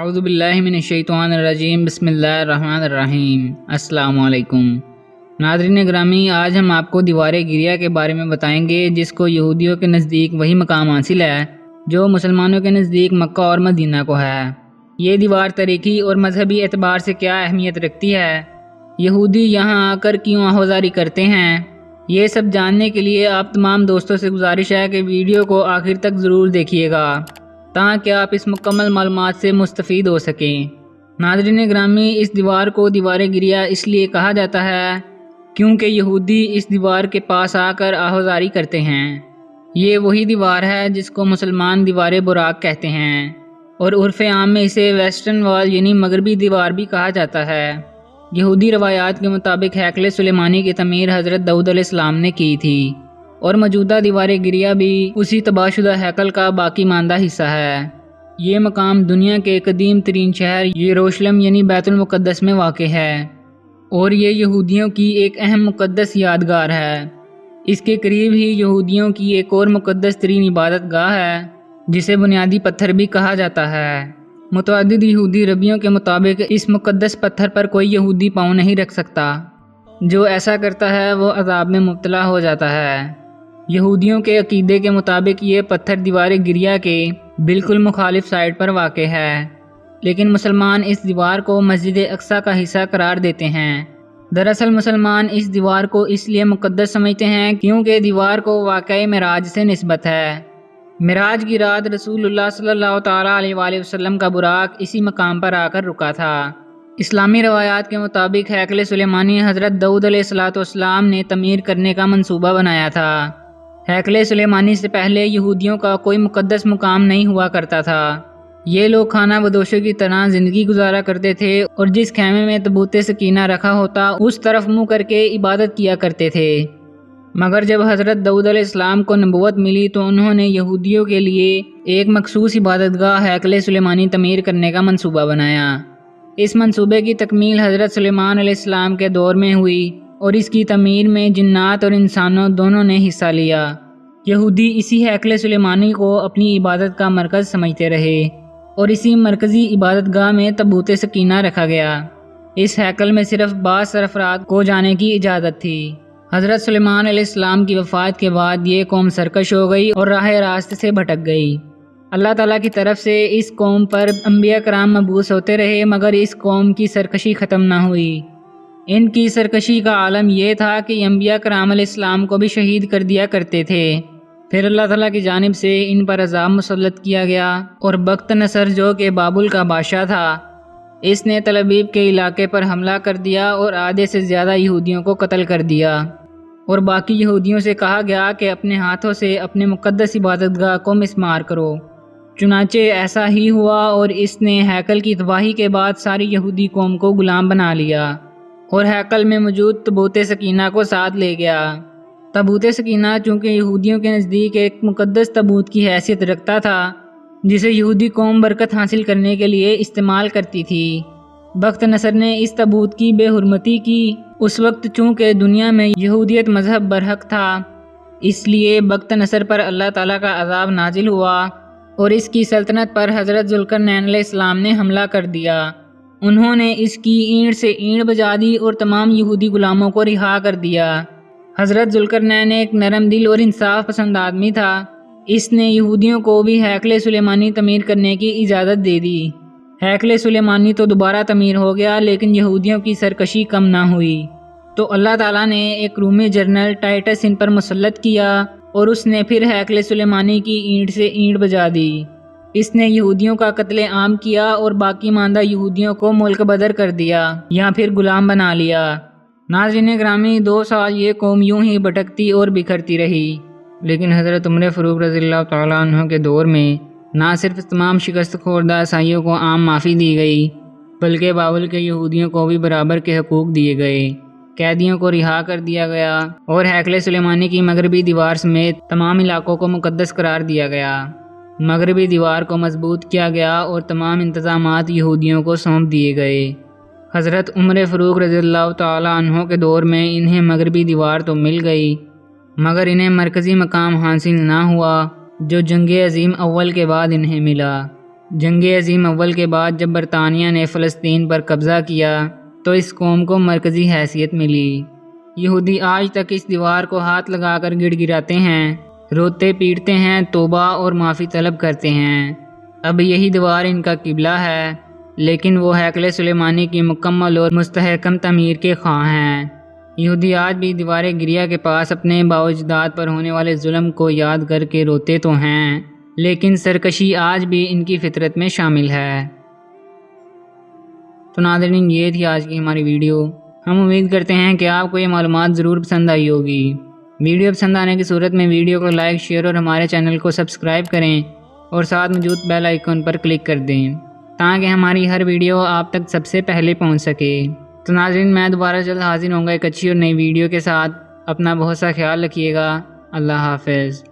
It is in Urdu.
اعوذ باللہ من الشیطان الرجیم بسم اللہ الرحمن الرحیم۔ السلام علیکم ناظرین گرامی، آج ہم آپ کو دیوار گریہ کے بارے میں بتائیں گے، جس کو یہودیوں کے نزدیک وہی مقام حاصل ہے جو مسلمانوں کے نزدیک مکہ اور مدینہ کو ہے۔ یہ دیوار تاریخی اور مذہبی اعتبار سے کیا اہمیت رکھتی ہے، یہودی یہاں آ کر کیوں آہوازاری کرتے ہیں، یہ سب جاننے کے لیے آپ تمام دوستوں سے گزارش ہے کہ ویڈیو کو آخر تک ضرور دیکھیے گا تاکہ آپ اس مکمل معلومات سے مستفید ہو سکیں۔ ناظرین گرامی، اس دیوار کو دیوار گریہ اس لیے کہا جاتا ہے کیونکہ یہودی اس دیوار کے پاس آ کر آہوازاری کرتے ہیں۔ یہ وہی دیوار ہے جس کو مسلمان دیوار براق کہتے ہیں، اور عرف عام میں اسے ویسٹرن وال یعنی مغربی دیوار بھی کہا جاتا ہے۔ یہودی روایات کے مطابق ہیکل سلیمانی کی تعمیر حضرت داؤد علیہ السلام نے کی تھی، اور موجودہ دیوار گریہ بھی اسی تباہ شدہ ہیکل کا باقی ماندہ حصہ ہے۔ یہ مقام دنیا کے قدیم ترین شہر یروشلم یعنی بیت المقدس میں واقع ہے، اور یہ یہودیوں کی ایک اہم مقدس یادگار ہے۔ اس کے قریب ہی یہودیوں کی ایک اور مقدس ترین عبادت گاہ ہے جسے بنیادی پتھر بھی کہا جاتا ہے۔ متعدد یہودی ربیوں کے مطابق اس مقدس پتھر پر کوئی یہودی پاؤں نہیں رکھ سکتا، جو ایسا کرتا ہے وہ عذاب میں مبتلا ہو جاتا ہے۔ یہودیوں کے عقیدے کے مطابق یہ پتھر دیوار گریہ کے بالکل مخالف سائڈ پر واقع ہے، لیکن مسلمان اس دیوار کو مسجد اقصیٰ کا حصہ قرار دیتے ہیں۔ دراصل مسلمان اس دیوار کو اس لیے مقدس سمجھتے ہیں کیونکہ دیوار کو واقعہ معراج سے نسبت ہے۔ معراج کی رات رسول اللہ صلی اللہ تعالیٰ علیہ وآلہ وسلم کا براق اسی مقام پر آ کر رکا تھا۔ اسلامی روایات کے مطابق ہیکل سلیمانی حضرت داؤد علیہ السلام نے تعمیر کرنے کا منصوبہ بنایا تھا۔ ہیکل سلیمانی سے پہلے یہودیوں کا کوئی مقدس مقام نہیں ہوا کرتا تھا۔ یہ لوگ خانہ بدوشوں کی طرح زندگی گزارا کرتے تھے، اور جس خیمے میں تابوت سکینہ رکھا ہوتا اس طرف منہ کر کے عبادت کیا کرتے تھے۔ مگر جب حضرت داؤد علیہ السلام کو نبوت ملی تو انہوں نے یہودیوں کے لیے ایک مخصوص عبادت گاہ ہیکل سلیمانی تعمیر کرنے کا منصوبہ بنایا۔ اس منصوبے کی تکمیل حضرت سلیمان علیہ السلام کے دور میں ہوئی، اور اس کی تعمیر میں جنات اور انسانوں دونوں نے حصہ لیا۔ یہودی اسی ہیکل سلیمانی کو اپنی عبادت کا مرکز سمجھتے رہے، اور اسی مرکزی عبادت گاہ میں تابوت سکینہ رکھا گیا۔ اس ہیکل میں صرف بعض سرفراز کو جانے کی اجازت تھی۔ حضرت سلیمان علیہ السلام کی وفات کے بعد یہ قوم سرکش ہو گئی اور راہ راست سے بھٹک گئی۔ اللہ تعالیٰ کی طرف سے اس قوم پر انبیاء کرام مبعوث ہوتے رہے، مگر اس قوم کی سرکشی ختم نہ ہوئی۔ ان کی سرکشی کا عالم یہ تھا کہ انبیاء کرام علیہ السلام کو بھی شہید کر دیا کرتے تھے۔ پھر اللہ تعالیٰ کی جانب سے ان پر عذاب مسلط کیا گیا، اور بخت نصر جو کہ بابل کا بادشاہ تھا، اس نے تل ابیب کے علاقے پر حملہ کر دیا اور آدھے سے زیادہ یہودیوں کو قتل کر دیا، اور باقی یہودیوں سے کہا گیا کہ اپنے ہاتھوں سے اپنے مقدس عبادت گاہ کو مسمار کرو۔ چنانچہ ایسا ہی ہوا، اور اس نے ہیکل کی تباہی کے بعد ساری یہودی قوم کو غلام بنا لیا، اور ہیکل میں موجود تابوت سکینہ کو ساتھ لے گیا۔ تابوت سکینہ چونکہ یہودیوں کے نزدیک ایک مقدس تابوت کی حیثیت رکھتا تھا، جسے یہودی قوم برکت حاصل کرنے کے لیے استعمال کرتی تھی۔ بخت نصر نے اس تابوت کی بے حرمتی کی۔ اس وقت چونکہ دنیا میں یہودیت مذہب برحق تھا، اس لیے بخت نصر پر اللہ تعالیٰ کا عذاب نازل ہوا، اور اس کی سلطنت پر حضرت ذوالقرنین علیہ السلام نے حملہ کر دیا۔ انہوں نے اس کی اینٹ سے اینٹ بجا دی اور تمام یہودی غلاموں کو رہا کر دیا۔ حضرت ذوالقرنین ایک نرم دل اور انصاف پسند آدمی تھا۔ اس نے یہودیوں کو بھی ہیکل سلیمانی تعمیر کرنے کی اجازت دے دی۔ ہیکل سلیمانی تو دوبارہ تعمیر ہو گیا، لیکن یہودیوں کی سرکشی کم نہ ہوئی، تو اللہ تعالیٰ نے ایک رومی جنرل ٹائٹس ان پر مسلط کیا، اور اس نے پھر ہیکل سلیمانی کی اینٹ سے اینٹ بجا دی۔ اس نے یہودیوں کا قتل عام کیا اور باقی ماندہ یہودیوں کو ملک بدر کر دیا یا پھر غلام بنا لیا۔ ناظرین گرامی، 2 سال یہ قوم یوں ہی بھٹکتی اور بکھرتی رہی، لیکن حضرت عمر فاروق رضی اللہ تعالیٰ عنہ کے دور میں نہ صرف تمام شکست خوردہ عیسائیوں کو عام معافی دی گئی، بلکہ بابل کے یہودیوں کو بھی برابر کے حقوق دیے گئے، قیدیوں کو رہا کر دیا گیا، اور ہیکل سلیمانی کی مغربی دیوار سمیت تمام علاقوں کو مقدس قرار دیا گیا۔ مغربی دیوار کو مضبوط کیا گیا اور تمام انتظامات یہودیوں کو سونپ دیے گئے۔ حضرت عمر فاروق رضی اللہ تعالیٰ عنہ کے دور میں انہیں مغربی دیوار تو مل گئی، مگر انہیں مرکزی مقام حاصل نہ ہوا جو جنگ عظیم اول کے بعد انہیں ملا۔ جنگ عظیم اول کے بعد جب برطانیہ نے فلسطین پر قبضہ کیا تو اس قوم کو مرکزی حیثیت ملی۔ یہودی آج تک اس دیوار کو ہاتھ لگا کر گڑ گڑاتے ہیں، روتے پیٹتے ہیں، توبہ اور معافی طلب کرتے ہیں۔ اب یہی دیوار ان کا قبلہ ہے، لیکن وہ ہیکل سلیمانی کی مکمل اور مستحکم تعمیر کے خواہاں ہیں۔ یہودی آج بھی دیوار گریہ کے پاس اپنے بااجداد پر ہونے والے ظلم کو یاد کر کے روتے تو ہیں، لیکن سرکشی آج بھی ان کی فطرت میں شامل ہے۔ تو ناظرین، یہ تھی آج کی ہماری ویڈیو۔ ہم امید کرتے ہیں کہ آپ کو یہ معلومات ضرور پسند آئی ہوگی۔ ویڈیو پسند آنے کی صورت میں ویڈیو کو لائک، شیئر اور ہمارے چینل کو سبسکرائب کریں اور ساتھ موجود بیل آئیکن پر کلک کر دیں تاکہ ہماری ہر ویڈیو آپ تک سب سے پہلے پہنچ سکے۔ تو ناظرین، میں دوبارہ جلد حاضر ہوں گا ایک اچھی اور نئی ویڈیو کے ساتھ۔ اپنا بہت سا خیال رکھیے گا۔ اللہ حافظ۔